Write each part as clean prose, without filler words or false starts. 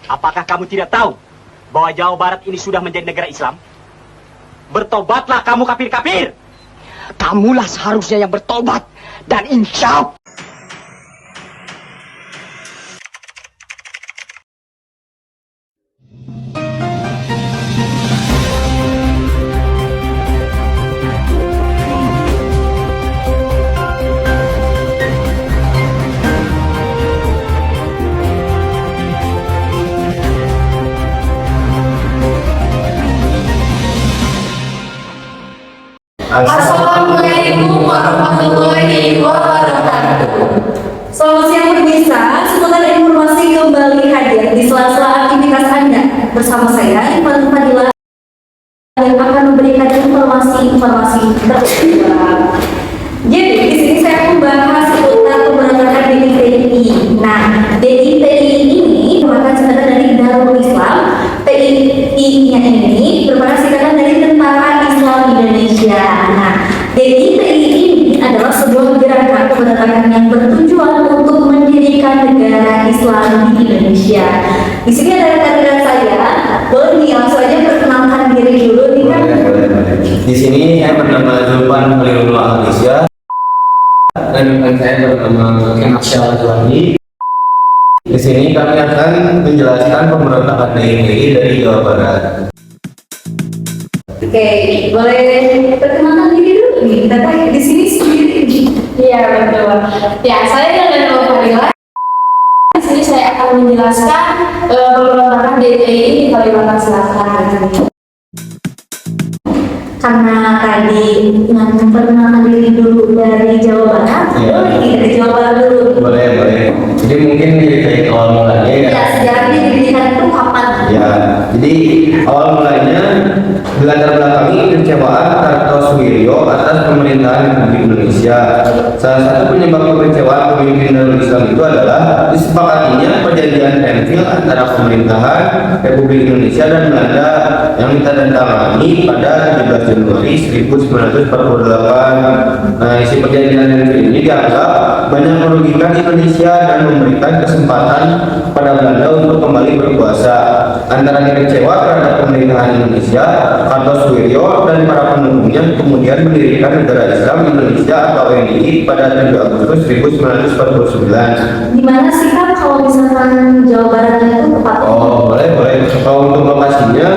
Apakah kamu tidak tahu bahwa Jawa Barat ini sudah menjadi negara Islam? Bertobatlah kamu kafir-kafir. Kamulah seharusnya yang bertobat dan insya Assalamualaikum warahmatullahi wabarakatuh. Selamat siang pemirsa, seputar informasi kembali hadir di sela-sela aktivitas Anda bersama saya Ivan Fadila yang akan memberikan informasi terbaru. Jadi di sini saya membahas seputar pemberantasan DI-TNI. Nah, DI-TNI ini merupakan singkatan dari Darul Islam. TNI-nya ini merupakan singkatan dari Tentara Islam Indonesia. Nah, DI-TNI ini adalah sebuah gerakan pemberontakan yang bertujuan untuk mendirikan negara Islam di Indonesia. Di sini ada rekan-rekan saya, boleh nih langsung aja perkenalkan diri dulu nih kan? Di sini saya bernama Zulfan Khalilullah Alisya dan rekan saya bernama Kenasyal Juwani. Di sini kami akan menjelaskan pemberontakan DI dari Jawa Barat. Oke, boleh perkenalkan diri dulu nih. Kita di sini sendiri. Iya betul. Ya saya dan Fadila. Di sini saya akan menjelaskan pemberontakan DI di Kalimantan Selatan. Karena tadi memperkenalkan diri dulu dari Jawa Barat, boleh nih dari Jawa Barat dulu. Boleh. Jadi mungkin diceritain awal mulanya ya. Ya, sejarahnya didirikan itu kapan? Ya, jadi awal mulanya dilatar belakangi kekecewaan Kartosuwiryo atas pemerintahan Republik Indonesia. Salah satu penyebab kekecewaan pemimpin Darul Islam itu adalah disepakatinya perjanjian Penfil antara pemerintahan Republik Indonesia dan Belanda yang ditandatangani pada 17 Januari 1948. Nah, isi perjanjian Penfil ini dianggap banyak merugikan Indonesia dan memberikan kesempatan pada Belanda untuk kembali berkuasa. Antara kecewa terhadap pemerintahan Indonesia, Kartosuwiryo dan para pendukungnya kemudian mendirikan negara Islam Indonesia atau NII pada 7 Agustus 1949. Gimana sih Kak kalau misalkan Jawa Barat itu tepatnya? Oh, boleh. Kalau untuk lokasinya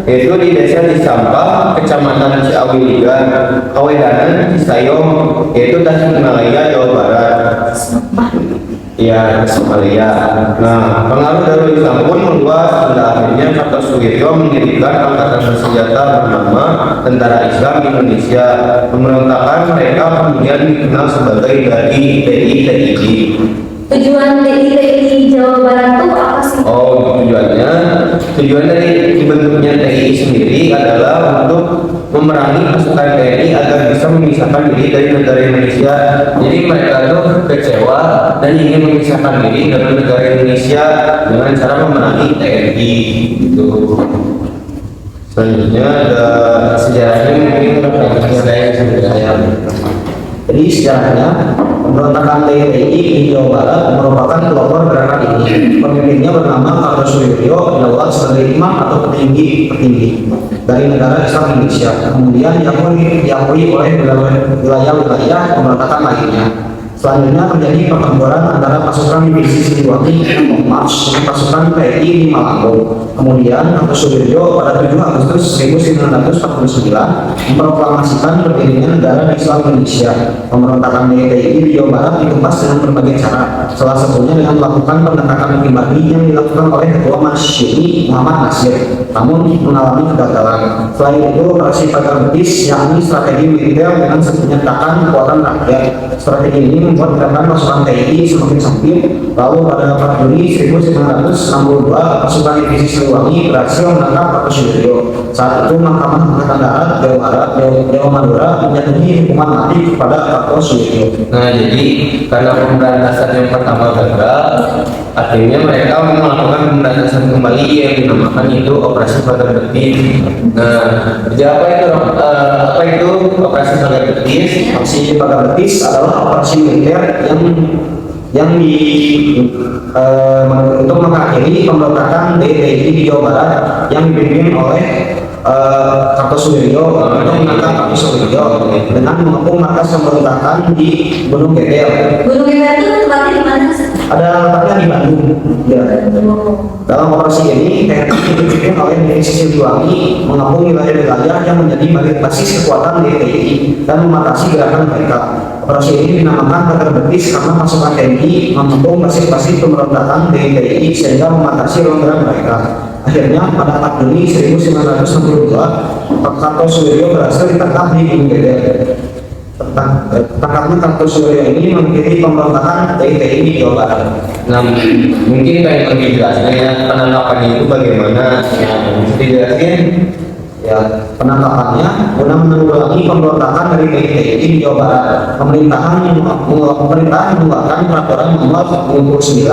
itu di desa Cisampah, Kecamatan Ciawiligan, Kawedanan, Cisayong, yaitu Tasikmalaya, Jawa Barat. Ya, Somalia. Nah, pengaruh Darul Islam pun meluas pada akhirnya Kartosuwiryo mendirikan angkatan bersenjata bernama Tentara Islam Indonesia. Pemberontakan mereka kemudian dikenal sebagai DI-TNI. Tujuan DI-TNI Jawa Barat itu apa sih? Oh, tujuan dari dibentuknya TNI sendiri adalah untuk memerangi pasukan TNI agar bisa memisahkan diri dari negara Indonesia. Jadi mereka tuh kecewa dan ingin memisahkan diri dari negara Indonesia dengan cara memerangi TNI gitu. Selanjutnya ada sejarahnya mungkin saya. Jadi sejarahnya pemberontakan TNI di Jawa Barat merupakan pelopor gerakan ini. Pemimpinnya bernama Kartosuwiryo adalah sebagai imam atau petinggi dari negara Islam Indonesia. Kemudian diakui oleh wilayah-wilayah pemberontakan lainnya. Selanjutnya terjadi pertempuran antara pasukan divisi Siliwangi dan pasukan TNI di Malango. Kemudian Kartosuwiryo pada 7 Agustus 1949 memproklamasikan berdirinya negara Islam Indonesia. Pemberontakan DI di Jawa Barat dikemas dengan berbagai cara. Salah satunya dengan melakukan pendekatan pribadi yang dilakukan oleh Ketua Masyumi Muhammad Nasir, namun mengalami kegagalan. Selain itu, operasi Pagar Betis yakni strategi militer dengan menyatakan kekuatan rakyat. Strategi ini membuat gerakan pasukan TNI semakin sempit. Lalu pada 4 Juni 1962 pasukan divisi Siliwangi berhasil menangkap Kartosuwiryo. Saat itu Mahkamah Angkatan Darat Jawa Barat Dewa Madura menjatuhi hukuman mati kepada Kartosuwiryo. Nah, jadi karena pemberantasan yang pertama gagal, akhirnya mereka melakukan pemberantasan kembali yang dinamakan itu Operasi Pagar Betis. Nah, apa itu Operasi Pagar Betis? Operasi Pagar Betis adalah operasi militer yang untuk mengakhiri pemberontakan DTI di Jawa Barat yang dipimpin oleh Kartosuwiryo untuk mengangkat Kartosuwiryo dengan mengepung markas pemberontakan di Gunung Geger. Gunung Geger itu tempatnya di mana? Ada tempatnya di Bandung. Ya. Dalam operasi ini, TNI dipimpin oleh Divisi Siliwangi mengepung wilayah-wilayah yang menjadi basis kekuatan DTI dan membatasi gerakan mereka. Operasi ini dinamakan Pagar Betis karena pasukan TNI mengepung basis-basis pemberontakan DTI sehingga membatasi ruang gerak mereka. Akhirnya pada 4 Juni 1962, Kartosuwiryo berhasil ditangkap di Gunung Geger. Tangkapnya Kartosuwiryo ini mengikuti pemberontakan DTI di Jawa Barat. Nah, mungkin kayak lebih jelasnya ya, penangkapan itu bagaimana? Ya, bisa dijelasin? Ya, penangkapannya guna menanggulangi pemberontakan dari DTI di Jawa Barat. Pemerintahan mengeluarkan peraturan nomor 29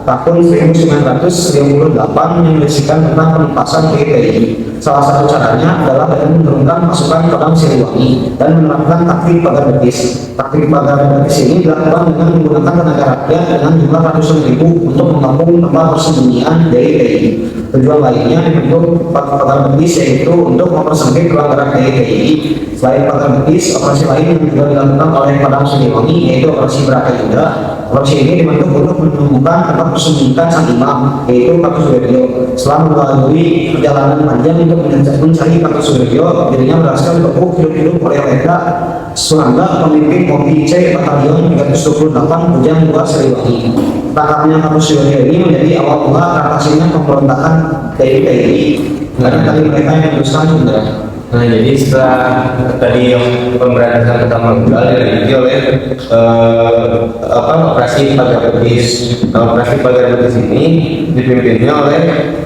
tahun 1998 yang berisikan tentang penumpasan DTI. Salah satu caranya adalah dengan menurunkan pasukan Kodam Siliwangi dan menerapkan taktik pagar betis. Taktik pagar betis ini dilakukan dengan menggunakan tenaga rakyat dengan jumlah ratusan ribu untuk mengepung tempat persembunyian DTI. Tujuan lainnya dibentuk pagar betis yaitu untuk mempersempit ruang gerak DTI. Selain pagar betis, operasi lain yang juga dilakukan oleh Kodam Siliwangi yaitu operasi Brakayuda. Operasi ini dibentuk untuk menemukan tempat persembunyian sang imam yaitu Kartosuwiryo. Setelah melalui perjalanan panjang untuk mencari Kartosuwiryo, dirinya berhasil dibekuk hidup-hidup oleh Letda Surangga, pemimpin Kompi C Batalion 328 Kujang 2 Siliwangi. Tangkapnya Kartosuwiryo ini menjadi awal mula teratasinya pemberontakan DTI karena tadi mereka yang meneruskan juga. Nah, jadi setelah tadi yang pemberantasan pertama dilanjuti oleh operasi pagar betis. Nah, operasi pagar betis ini dipimpinnya oleh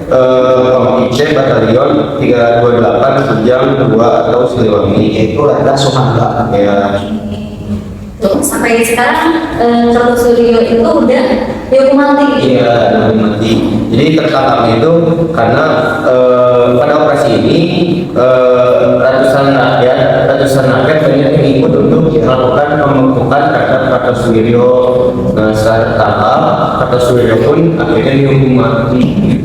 Kompi C Batalion 328 Kujang 2 atau Siliwangi, Yaitu Letda Surangga. ya. Tuh, sampai sekarang Kartosuwiryo itu udah dihukum mati. Iya, mati. Jadi tertangkapnya itu karena pada operasi ini ratusan rakyat banyak yang ikut untuk melakukan pembentukan terhadap Kartosuwiryo. Nah, setelah tertangkap, Kartosuwiryo pun akhirnya dihukum mati.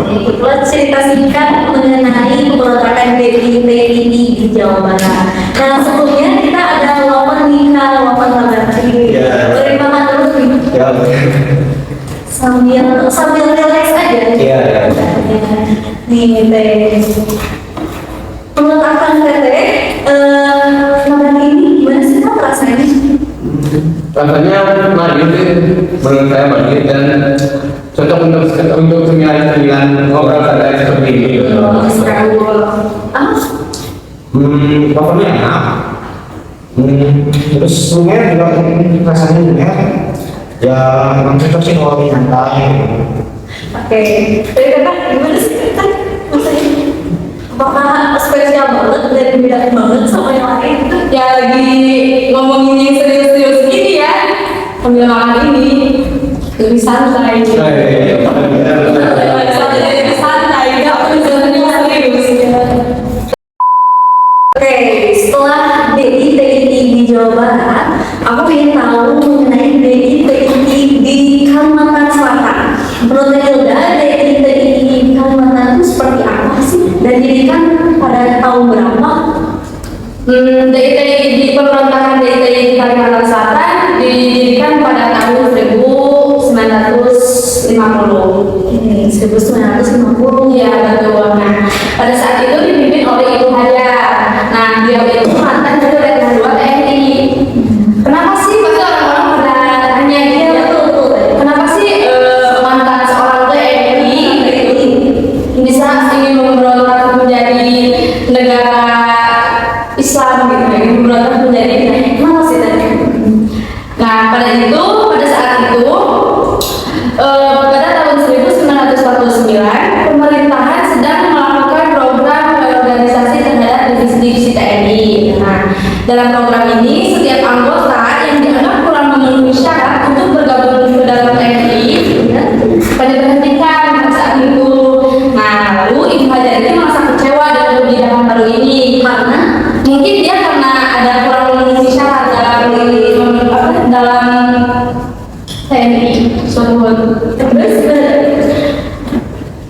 Itulah cerita singkat mengenai pemberontakan DTI di Jawa Barat. Nah, sebelumnya kita ada lawan nikah, lawan lagi. Ya. Beriman terus nih. Ya. Sambil relax aja. Iya. Nih, teh. Pemberontakan teteh, lebaran ini gimana sih Kak rasanya? Rasanya maghrib sih, menurut saya maghrib dan cocok untuk sembilan ngobrol santai seperti ini. Pokoknya enak. Terus lumer juga rasanya lumer. Ya memang cocok sih kalau nyantai. Oke, dari Kakak gimana sih Kak? Maksudnya apakah spesial banget dan beda banget sama yang lain? Ya lagi ngomongin yang serius-serius gini ya, sambil makan ini lebih santai. Lebih santai, nggak perlu serius. Oke, setelah DTI di Jawa Barat, aku ingin tahu mengenai DTI di Kalimantan Selatan. Menurut Hilda, DTI di Kalimantan itu seperti apa sih? Dan didirikan pada tahun berapa? DTI di pemberontakan DTI di Kalimantan Selatan didirikan pada tahun 1950. Ini 1950. Ya betul. Nah, pada saat itu dipimpin oleh Ibu Hajar. Nah, dia itu mantan dari Letda 2 TNI. Kenapa sih pasti orang-orang pada tanya gitu? Betul. Kenapa sih mantan seorang TNI bisa ingin memberontak menjadi negara Islam gitu, ingin memberontak menjadi kenapa sih tadi? Nah, pada saat itu pada tahun 1949 pemerintahan sedang melakukan program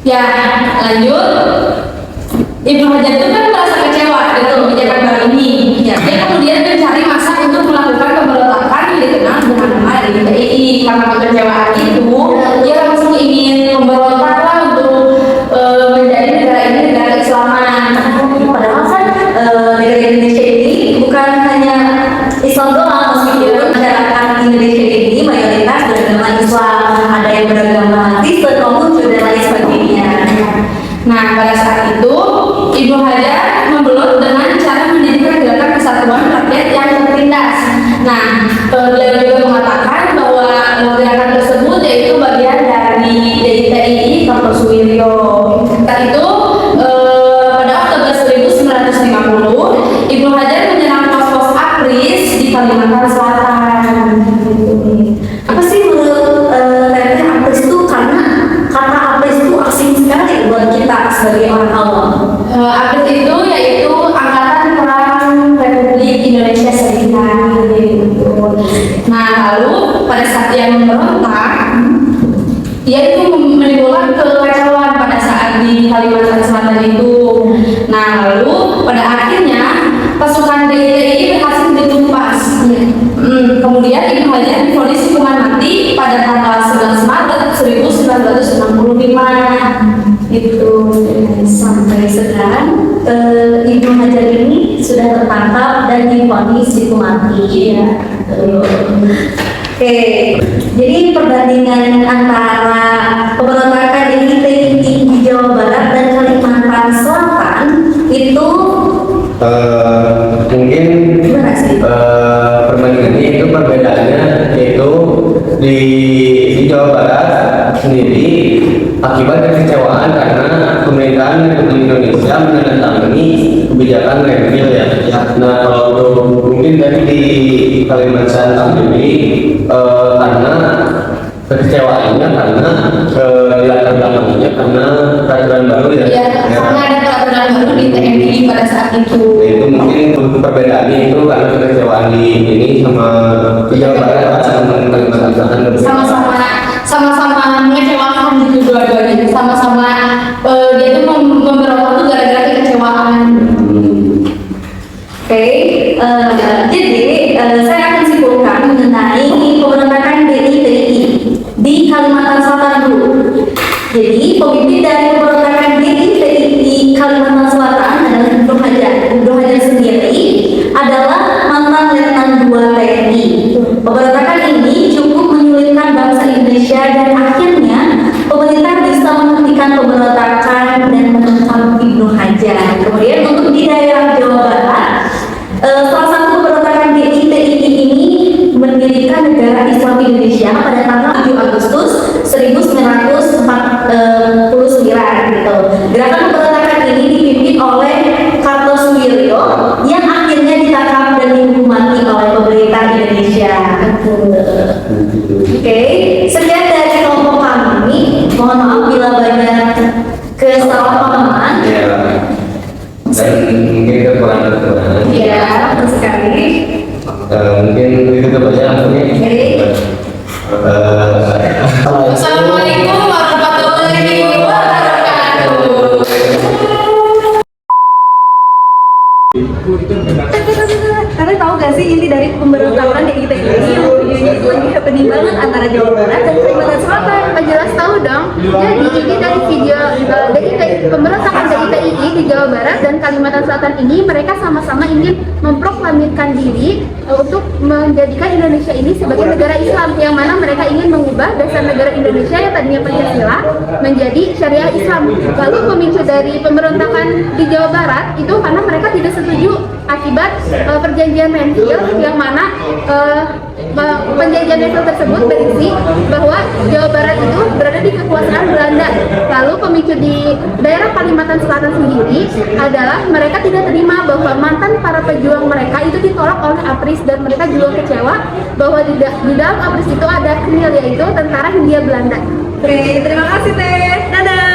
Ya, lanjut. Ibnu Hajar itu kan merasa kecewa dengan kebijakan baru ini. Dia kemudian mencari masa untuk melakukan pemberontakan yang dikenal dengan nama DKI. Karena kekecewaan itu, dia langsung ingin memberontaklah untuk menjadi negara ini negara keislaman. Padahal kan negara Indonesia ini bukan hanya Islam doang, meskipun masyarakat Indonesia ini mayoritas beragama Islam, ada yang beragama Kristen, Konghucu dan lain sebagainya. Nah, pada saat itu Ibnu Hajar membelut dengan cara mendirikan gerakan kesatuan rakyat yang tertindas. Nah, beliau juga mengatakan bahwa gerakan tersebut yaitu bagian dari DITI Kartosuwiryo. Saat itu pada Oktober 1950, Ibnu Hajar menyerang pos-pos APRIS di Kalimantan Selatan. Apa sih menurut Teteh APRIS itu? Karena kata APRIS itu asing sekali buat kita sebagai orang awam. APRIS itu yaitu Angkatan Perang Republik Indonesia Serikat. Nah, lalu pada saat dia memberontak, dia itu menimbulkan kekacauan pada saat di Kalimantan Selatan itu. Nah, lalu pada akhirnya pasukan DITI berhasil ditumpas. Kemudian Ibnu Hajar divonis hukuman mati pada tanggal 11 Maret 1965. Itu sampai sekarang Ibnu Hajar ini sudah tertangkap dan divonis hukuman mati. Ya. Oke, jadi perbandingan antara pemberontakan DITI di Jawa Barat dan Kalimantan Selatan itu mungkin gimana sih? perbandingannya itu perbedaannya yaitu di Jawa Barat sendiri akibat kekecewaan karena pemerintahan Republik Indonesia menandatangani kebijakan revil ya. Nah, kalau untuk mungkin tadi di Kalimantan sendiri karena kekecewaannya karena latar belakangnya karena peraturan baru ya. Ya, karena ada peraturan baru di TNI pada saat itu. Itu mungkin perbedaannya itu karena kekecewaan di ini sama di Jawa Barat sama Kalimantan Selatan sama-sama mengecewakan gitu dua-duanya. Sama-sama dia tuh memberontak tuh gara-gara kekecewaan. Oke, jadi saya akan simpulkan mengenai pemberontakan DITI di Kalimantan Selatan dulu. Jadi pemimpin dari pemberontakan DITI di Kalimantan Selatan adalah Ibnu Hajar. Ibnu Hajar sendiri adalah mantan Letnan II TNI. Pemberontakan ini cukup menyulitkan bangsa Indonesia dan akhirnya pemerintah bisa menghentikan pemberontakan dan menangkap Ibnu Hajar. Kemudian untuk di daerah Jawa Barat, salah satu pemberontakan DITI ini mendirikan negara Islam Indonesia pada tanggal 7 Agustus 1949 gitu. Gerakan pemberontakan ini dipimpin oleh Kartosuwiryo yang akhirnya ditangkap dan dihukum mati oleh pemerintah Indonesia. Oke, sekian dari kelompok kami. Mohon maaf bila banyak kesalahpahaman. ya. Dan mungkin kekurangan. Ya, betul sekali. Mungkin itu kebanyakan mungkin. Assalamualaikum warahmatullahi wabarakatuh. Karena tahu gak sih inti dari pemberontakan DITI ini yang lagi happening banget antara Jawa Barat dan Kalimantan Selatan? Jelas tahu dong. Jadi ini dari video pemberontakan DITI di Jawa Barat dan Kalimantan Selatan ini, mereka sama-sama ingin memproklamirkan diri untuk menjadikan Indonesia ini sebagai negara Islam, yang mana mereka ingin mengubah dasar negara Indonesia yang tadinya Pancasila menjadi syariah Islam. Lalu pemicu dari pemberontakan di Jawa Barat itu karena mereka tidak setuju akibat perjanjian Renville, yang mana penjajahan Renville tersebut berisi bahwa Jawa Barat itu berada di kekuasaan Belanda. Lalu pemicu di daerah Kalimantan Selatan sendiri adalah mereka tidak terima bahwa mantan para pejuang mereka itu ditolak oleh APRIS, dan mereka juga kecewa bahwa di dalam APRIS itu ada KNIL, yaitu Tentara Hindia Belanda. Oke, terima kasih Teh. Dadah.